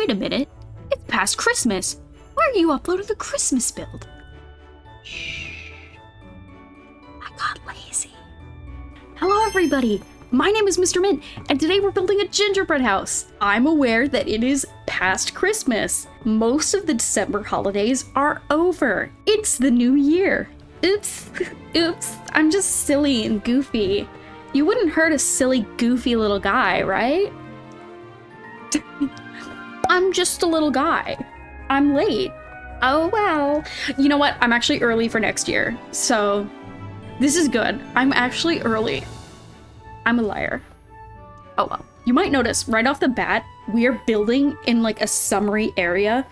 Wait a minute, it's past Christmas. Why are you uploading a Christmas build? Shh. I got lazy. Hello everybody, my name is Mr. Mint, and today we're building a gingerbread house. I'm aware that it is past Christmas. Most of the December holidays are over. It's the new year. Oops, I'm just silly and goofy. You wouldn't hurt a silly, goofy little guy, right? I'm just a little guy. I'm late. Oh well. You know what? I'm actually early for next year, so this is good. I'm actually early. I'm a liar. Oh well. You might notice right off the bat, we are building in like a summery area.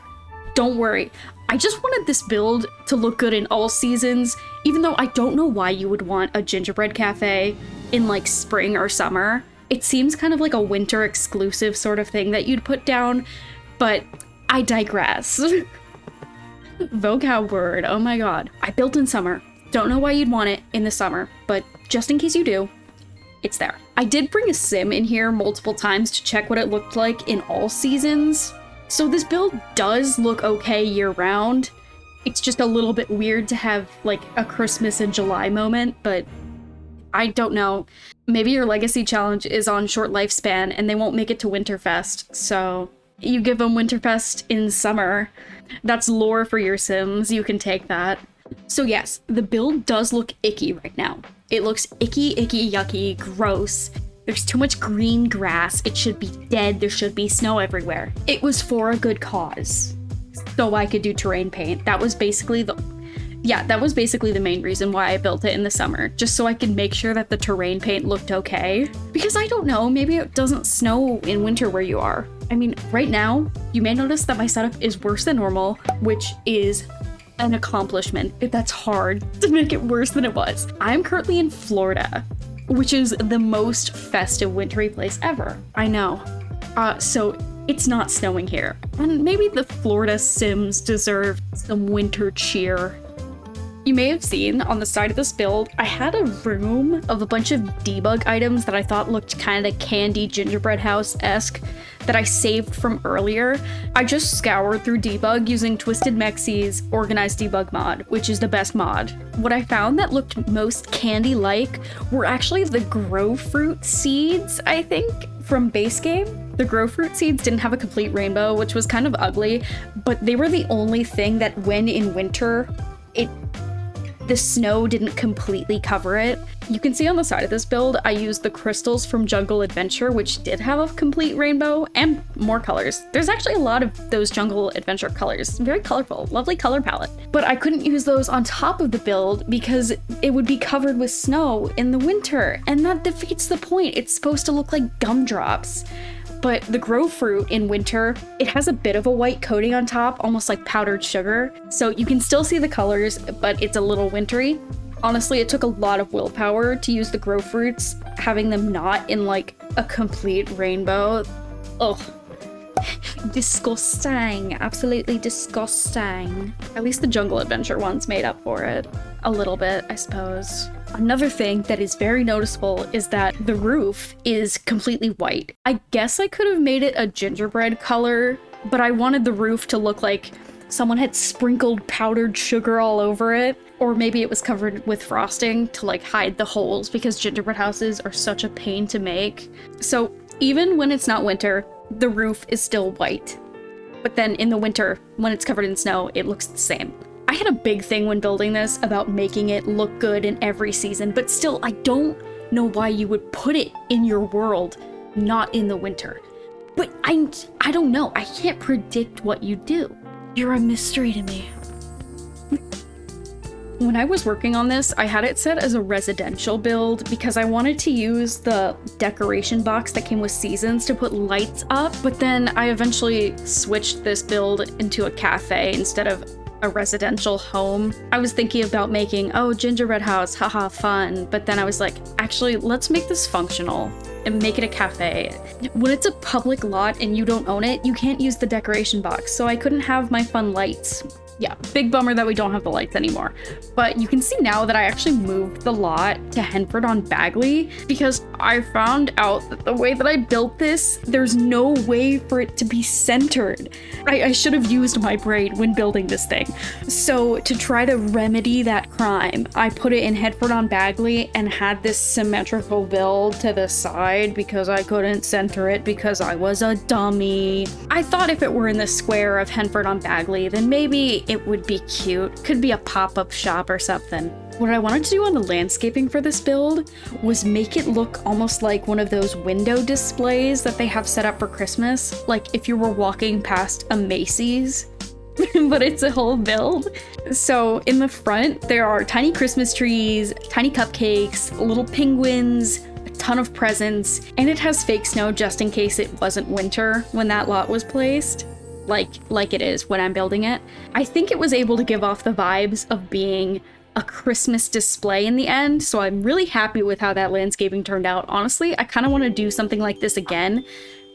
Don't worry. I just wanted this build to look good in all seasons, even though I don't know why you would want a gingerbread cafe in like spring or summer. It seems kind of like a winter exclusive sort of thing that you'd put down, but I digress. Vocab word, oh my god. I built in summer. Don't know why you'd want it in the summer, but just in case you do, it's there. I did bring a sim in here multiple times to check what it looked like in all seasons. So this build does look okay year-round. It's just a little bit weird to have like a Christmas in July moment, but I don't know. Maybe your legacy challenge is on short lifespan and they won't make it to Winterfest, so you give them Winterfest in summer. That's lore for your sims, you can take that. So yes, the build does look icky right now. It looks icky, yucky, gross. There's too much green grass, it should be dead, there should be snow everywhere. It was for a good cause, so I could do terrain paint. That was basically the main reason why I built it in the summer, just so I could make sure that the terrain paint looked okay. Because I don't know, maybe it doesn't snow in winter where you are. I mean, right now, you may notice that my setup is worse than normal, which is an accomplishment. That's hard to make it worse than it was. I'm currently in Florida, which is the most festive wintry place ever. I know. So it's not snowing here. And maybe the Florida Sims deserve some winter cheer. You may have seen on the side of this build, I had a room of a bunch of debug items that I thought looked kind of candy gingerbread house-esque that I saved from earlier. I just scoured through debug using Twisted Mexie's organized debug mod, which is the best mod. What I found that looked most candy-like were actually the grow fruit seeds, I think, from base game. The grow fruit seeds didn't have a complete rainbow, which was kind of ugly, but they were the only thing that when in winter, the snow didn't completely cover it. You can see on the side of this build, I used the crystals from Jungle Adventure, which did have a complete rainbow and more colors. There's actually a lot of those Jungle Adventure colors. Very colorful, lovely color palette. But I couldn't use those on top of the build because it would be covered with snow in the winter, and that defeats the point. It's supposed to look like gumdrops. But the grow fruit in winter, it has a bit of a white coating on top, almost like powdered sugar. So you can still see the colors, but it's a little wintry. Honestly, it took a lot of willpower to use the grow fruits, having them not in like a complete rainbow. Ugh. Disgusting. Absolutely disgusting. At least the Jungle Adventure ones made up for it. A little bit, I suppose. Another thing that is very noticeable is that the roof is completely white. I guess I could have made it a gingerbread color, but I wanted the roof to look like someone had sprinkled powdered sugar all over it. Or maybe it was covered with frosting to like hide the holes because gingerbread houses are such a pain to make. So even when it's not winter, the roof is still white. But then in the winter, when it's covered in snow, it looks the same. I had a big thing when building this about making it look good in every season, but still, I don't know why you would put it in your world, not in the winter. But I don't know. I can't predict what you do. You're a mystery to me. When I was working on this, I had it set as a residential build because I wanted to use the decoration box that came with seasons to put lights up, but then I eventually switched this build into a cafe instead of a residential home. I was thinking about making, oh, gingerbread house, haha, fun, but then I was like, actually, let's make this functional and make it a cafe. When it's a public lot and you don't own it, you can't use the decoration box, so I couldn't have my fun lights Yeah, big bummer that we don't have the lights anymore. But you can see now that I actually moved the lot to Henford-on-Bagley because I found out that the way that I built this, there's no way for it to be centered. I should have used my brain when building this thing. So to try to remedy that crime, I put it in Henford-on-Bagley and had this symmetrical build to the side because I couldn't center it because I was a dummy. I thought if it were in the square of Henford-on-Bagley, then maybe it would be cute. Could be a pop-up shop or something. What I wanted to do on the landscaping for this build was make it look almost like one of those window displays that they have set up for Christmas. Like if you were walking past a Macy's, but it's a whole build. So in the front, there are tiny Christmas trees, tiny cupcakes, little penguins, a ton of presents, and it has fake snow just in case it wasn't winter when that lot was placed. Like it is when I'm building it. I think it was able to give off the vibes of being a Christmas display in the end, so I'm really happy with how that landscaping turned out. Honestly, I kind of want to do something like this again,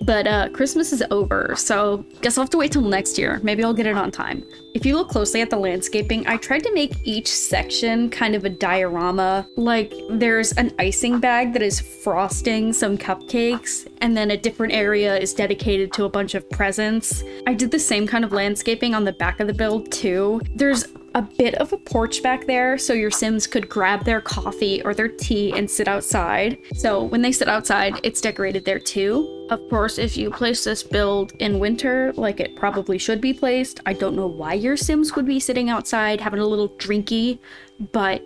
but Christmas is over, so guess I'll have to wait till next year. Maybe I'll get it on time. If you look closely at the landscaping, I tried to make each section kind of a diorama. Like there's an icing bag that is frosting some cupcakes, and then a different area is dedicated to a bunch of presents. I did the same kind of landscaping on the back of the build too. There's a bit of a porch back there so your Sims could grab their coffee or their tea and sit outside. So when they sit outside, it's decorated there too. Of course, if you place this build in winter, like it probably should be placed, I don't know why your Sims would be sitting outside having a little drinky, but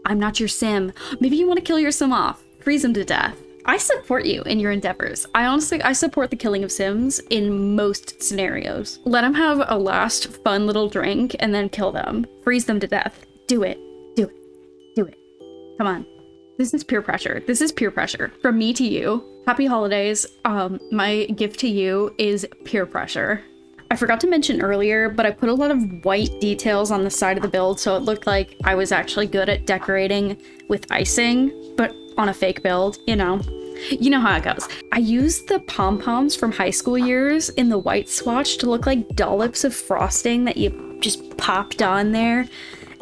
I'm not your Sim. Maybe you want to kill your Sim off, freeze them to death. I support you in your endeavors. I support the killing of Sims in most scenarios. Let them have a last fun little drink and then kill them. Freeze them to death. Do it. Do it. Do it. Come on. This is peer pressure. This is peer pressure. From me to you. Happy holidays. My gift to you is peer pressure. I forgot to mention earlier, but I put a lot of white details on the side of the build so it looked like I was actually good at decorating with icing, but on a fake build, you know. You know how it goes. I used the pom-poms from high school years in the white swatch to look like dollops of frosting that you just popped on there.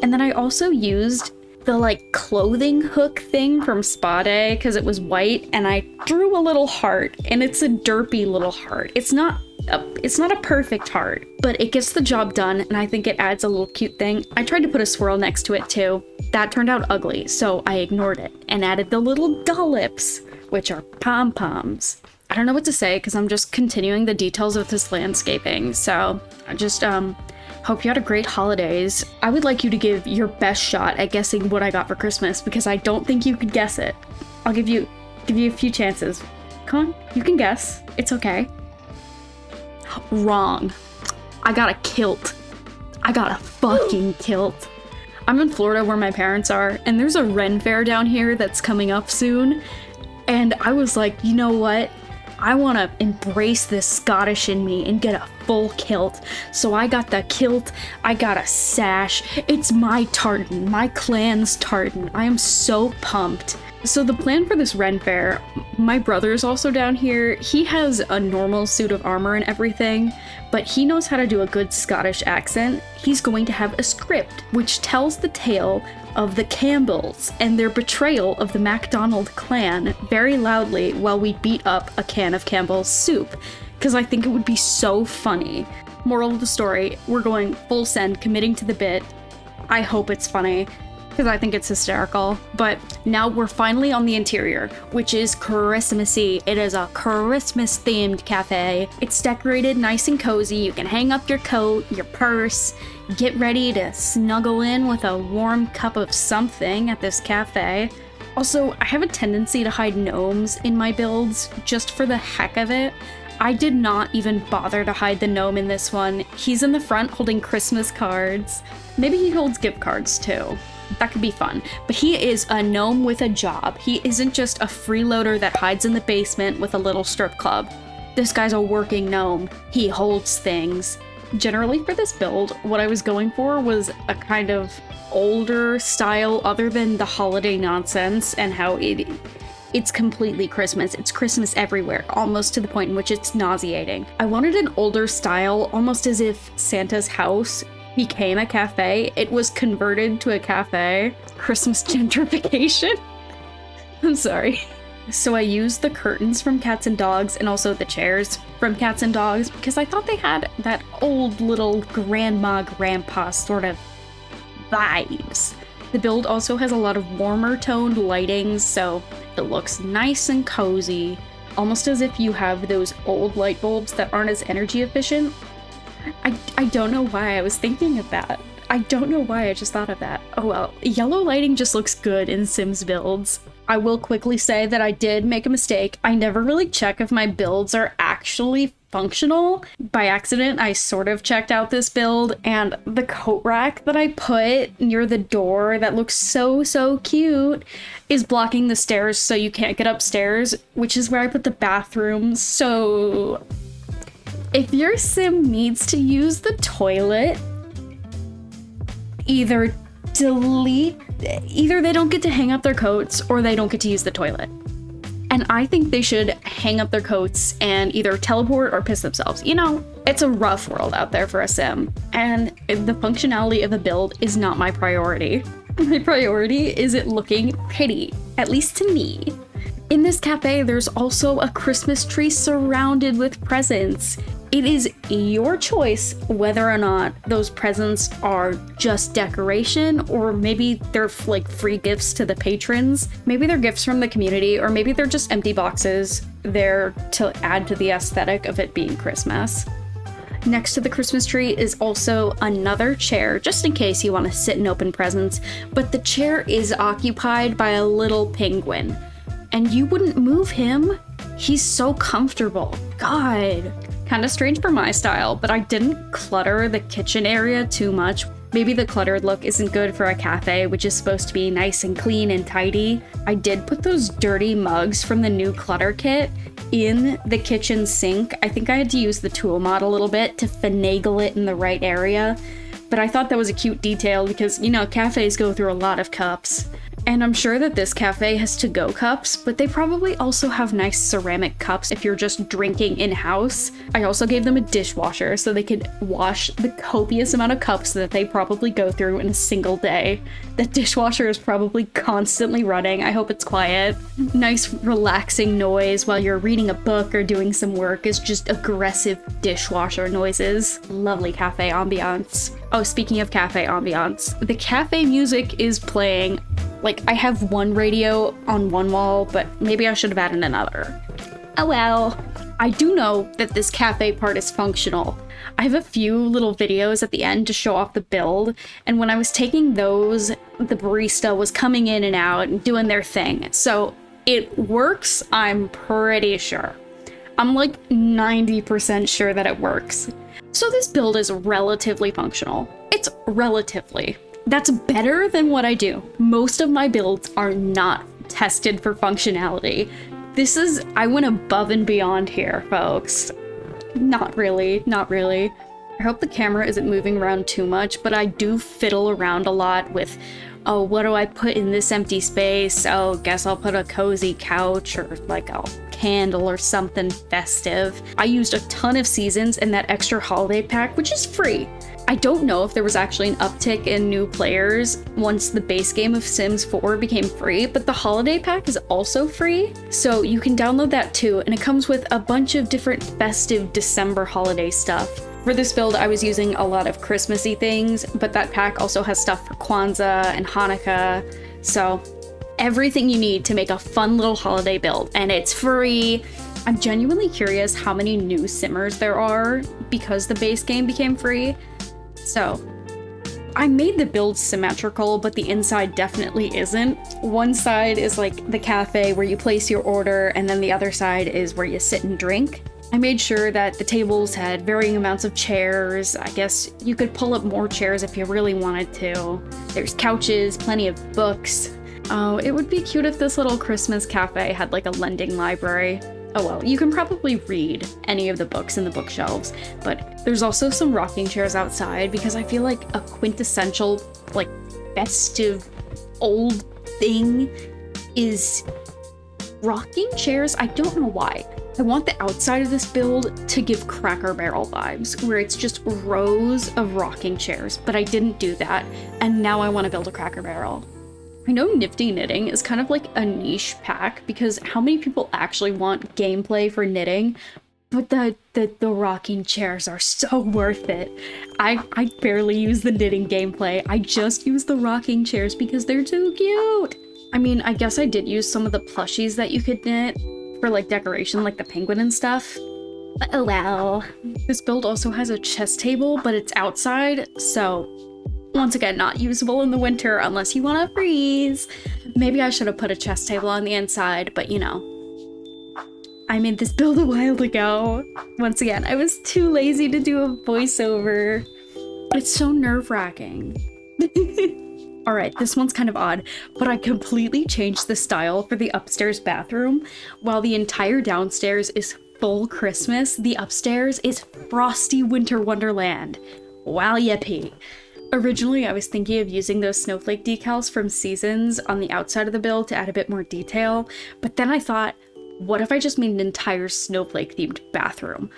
And then I also used the like clothing hook thing from Spa Day because it was white, and I drew a little heart, and it's a derpy little heart. It's not a perfect heart, but it gets the job done, and I think it adds a little cute thing. I tried to put a swirl next to it too. That turned out ugly, so I ignored it and added the little dollops, which are pom-poms. I don't know what to say because I'm just continuing the details of this landscaping, so I just hope you had a great holidays. I would like you to give your best shot at guessing what I got for Christmas because I don't think you could guess it. I'll give you a few chances. Come on, you can guess. It's okay. Wrong. I got a kilt. I got a fucking kilt. I'm in Florida where my parents are, and there's a Ren Fair down here that's coming up soon. And I was like, you know what? I want to embrace this Scottish in me and get a full kilt. So I got the kilt, I got a sash. It's my tartan, my clan's tartan. I am so pumped. So the plan for this Ren Fair, my brother's also down here. He has a normal suit of armor and everything, but he knows how to do a good Scottish accent. He's going to have a script which tells the tale of the Campbells and their betrayal of the MacDonald clan very loudly while we beat up a can of Campbell's soup, because I think it would be so funny. Moral of the story, we're going full send, committing to the bit. I hope it's funny, because I think it's hysterical. But now we're finally on the interior, which is Christmassy. It is a Christmas-themed cafe. It's decorated nice and cozy. You can hang up your coat, your purse, get ready to snuggle in with a warm cup of something at this cafe. Also, I have a tendency to hide gnomes in my builds just for the heck of it. I did not even bother to hide the gnome in this one. He's in the front holding Christmas cards. Maybe he holds gift cards too. That could be fun. But he is a gnome with a job. He isn't just a freeloader that hides in the basement with a little strip club. This guy's a working gnome. He holds things. Generally for this build, what I was going for was a kind of older style other than the holiday nonsense and how it's completely Christmas. It's Christmas everywhere, almost to the point in which it's nauseating. I wanted an older style, almost as if Santa's house became a cafe. It was converted to a cafe. Christmas gentrification. I'm sorry. So I used the curtains from Cats and Dogs and also the chairs from Cats and Dogs because I thought they had that old little grandma, grandpa sort of vibes. The build also has a lot of warmer toned lighting, so it looks nice and cozy, almost as if you have those old light bulbs that aren't as energy efficient. I don't know why I was thinking of that. I don't know why I just thought of that. Oh well, yellow lighting just looks good in Sims builds. I will quickly say that I did make a mistake. I never really check if my builds are actually functional. By accident, I sort of checked out this build, and the coat rack that I put near the door that looks so cute is blocking the stairs so you can't get upstairs, which is where I put the bathroom. So if your sim needs to use the toilet, either they don't get to hang up their coats or they don't get to use the toilet. And I think they should hang up their coats and either teleport or piss themselves. You know, it's a rough world out there for a sim, and the functionality of a build is not my priority. My priority is it looking pretty, at least to me. In this cafe, there's also a Christmas tree surrounded with presents. It is your choice whether or not those presents are just decoration, or maybe they're like free gifts to the patrons. Maybe they're gifts from the community, or maybe they're just empty boxes there to add to the aesthetic of it being Christmas. Next to the Christmas tree is also another chair, just in case you want to sit and open presents, but the chair is occupied by a little penguin. And you wouldn't move him. He's so comfortable. God. Kind of strange for my style, but I didn't clutter the kitchen area too much. Maybe the cluttered look isn't good for a cafe, which is supposed to be nice and clean and tidy. I did put those dirty mugs from the new clutter kit in the kitchen sink. I think I had to use the tool mod a little bit to finagle it in the right area, but I thought that was a cute detail because, you know, cafes go through a lot of cups. And I'm sure that this cafe has to-go cups, but they probably also have nice ceramic cups if you're just drinking in-house. I also gave them a dishwasher so they could wash the copious amount of cups that they probably go through in a single day. The dishwasher is probably constantly running. I hope it's quiet. Nice relaxing noise while you're reading a book or doing some work is just aggressive dishwasher noises. Lovely cafe ambiance. Oh, speaking of cafe ambiance, the cafe music is playing. Like, I have one radio on one wall, but maybe I should have added another. Oh well. I do know that this cafe part is functional. I have a few little videos at the end to show off the build, and when I was taking those, the barista was coming in and out and doing their thing. So it works, I'm pretty sure. I'm like 90% sure that it works. So this build is relatively functional. It's relatively. That's better than what I do. Most of my builds are not tested for functionality. I went above and beyond here, folks. Not really. I hope the camera isn't moving around too much, but I do fiddle around a lot with, oh, what do I put in this empty space? Oh, guess I'll put a cozy couch or like a candle or something festive. I used a ton of seasons in that extra holiday pack, which is free. I don't know if there was actually an uptick in new players once the base game of Sims 4 became free, but the holiday pack is also free, so you can download that too, and it comes with a bunch of different festive December holiday stuff. For this build, I was using a lot of Christmassy things, but that pack also has stuff for Kwanzaa and Hanukkah, so everything you need to make a fun little holiday build, and it's free. I'm genuinely curious how many new Simmers there are because the base game became free. So, I made the build symmetrical, but the inside definitely isn't. One side is like the cafe where you place your order, and then the other side is where you sit and drink. I made sure that the tables had varying amounts of chairs. I guess you could pull up more chairs if you really wanted to. There's couches, plenty of books. Oh, it would be cute if this little Christmas cafe had like a lending library. Oh well, you can probably read any of the books in the bookshelves, but there's also some rocking chairs outside because I feel like a quintessential, like, festive old thing is rocking chairs. I don't know why. I want the outside of this build to give Cracker Barrel vibes, where it's just rows of rocking chairs, but I didn't do that, and now I want to build a Cracker Barrel. I know Nifty Knitting is kind of like a niche pack, because how many people actually want gameplay for knitting? But the rocking chairs are so worth it. I barely use the knitting gameplay, I just use the rocking chairs because they're too cute! I mean, I guess I did use some of the plushies that you could knit for like decoration, like the penguin and stuff. But oh well. This build also has a chess table, but it's outside, so once again, not usable in the winter unless you want to freeze. Maybe I should have put a chess table on the inside, but you know. I made this build a while ago. Once again, I was too lazy to do a voiceover. It's so nerve-wracking. Alright, this one's kind of odd, but I completely changed the style for the upstairs bathroom. While the entire downstairs is full Christmas, the upstairs is frosty winter wonderland. Wow, yippee. Originally, I was thinking of using those snowflake decals from Seasons on the outside of the build to add a bit more detail, but then I thought, what if I just made an entire snowflake-themed bathroom?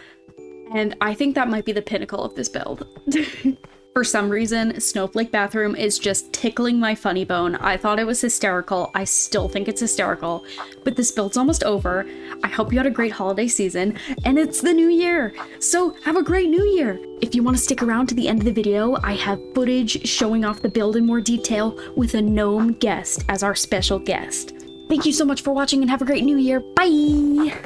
And I think that might be the pinnacle of this build. For some reason, snowflake bathroom is just tickling my funny bone. I thought it was hysterical. I still think it's hysterical. But this build's almost over. I hope you had a great holiday season, and it's the new year! So have a great new year! If you want to stick around to the end of the video, I have footage showing off the build in more detail with a gnome guest as our special guest. Thank you so much for watching and have a great new year. Bye!